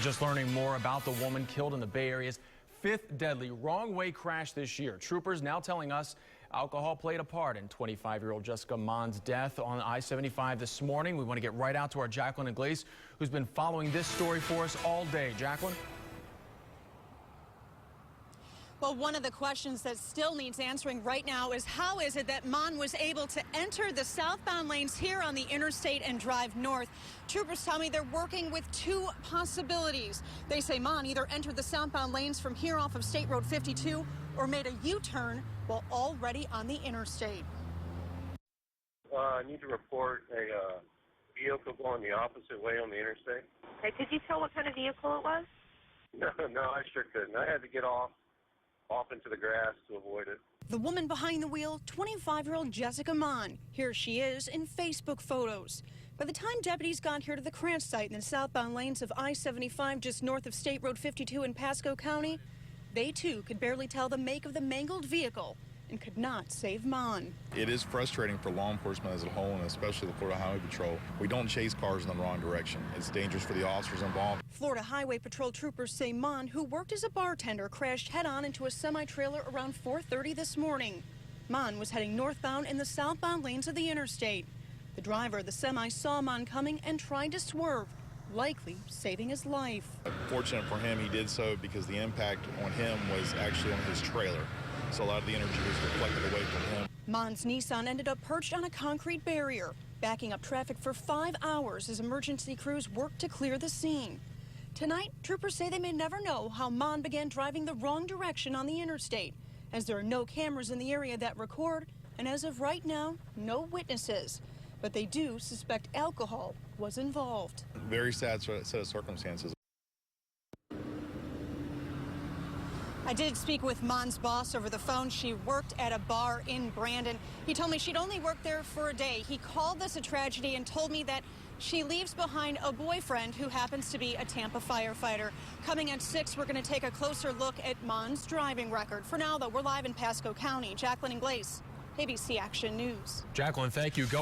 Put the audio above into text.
just learning more about the woman killed in the Bay Area's fifth deadly wrong-way crash this year. Troopers now telling us alcohol played a part in 25-year-old Jessica Mahn's death on I-75 this morning. We want to get right out to our Jacqueline Iglesias, who's been following this story for us all day. Jacqueline? Well, one of the questions that still needs answering right now is how is it that Mahn was able to enter the southbound lanes here on the interstate and drive north? Troopers tell me they're working with two possibilities. They say Mahn either entered the southbound lanes from here off of State Road 52 or made a U-turn while already on the interstate. I need to report a vehicle going the opposite way on the interstate. Okay, could you tell what kind of vehicle it was? No, I sure couldn't. I had to get off into the grass to avoid it. The woman behind the wheel, 25-year-old Jessica Mahn. Here she is in Facebook photos. By the time deputies got here to the crash site in the southbound lanes of I-75 just north of State Road 52 in Pasco County, they too could barely tell the make of the mangled vehicle and could not save Mahn. It is frustrating for law enforcement as a whole, and especially the Florida Highway Patrol. We don't chase cars in the wrong direction. It's dangerous for the officers involved. Florida Highway Patrol troopers say Mahn, who worked as a bartender, crashed head-on into a semi-trailer around 4:30 this morning. Mahn was heading northbound in the southbound lanes of the interstate. The driver of the semi saw Mahn coming and tried to swerve, likely saving his life. Fortunate for him, he did so because the impact on him was actually on his trailer. So a lot of the energy was reflected away from him. Mahn's Nissan ended up perched on a concrete barrier, backing up traffic for 5 hours as emergency crews worked to clear the scene. Tonight, troopers say they may never know how Mahn began driving the wrong direction on the interstate, as there are no cameras in the area that record, and as of right now, no witnesses. But they do suspect alcohol was involved. Very sad set of circumstances. I did speak with Mahn's boss over the phone. She worked at a bar in Brandon. He told me she'd only worked there for a day. He called this a tragedy and told me that she leaves behind a boyfriend who happens to be a Tampa firefighter. Coming at 6, we're going to take a closer look at Mahn's driving record. For now, though, we're live in Pasco County. Jacqueline Iglesias, ABC Action News. Jacqueline, thank you. Go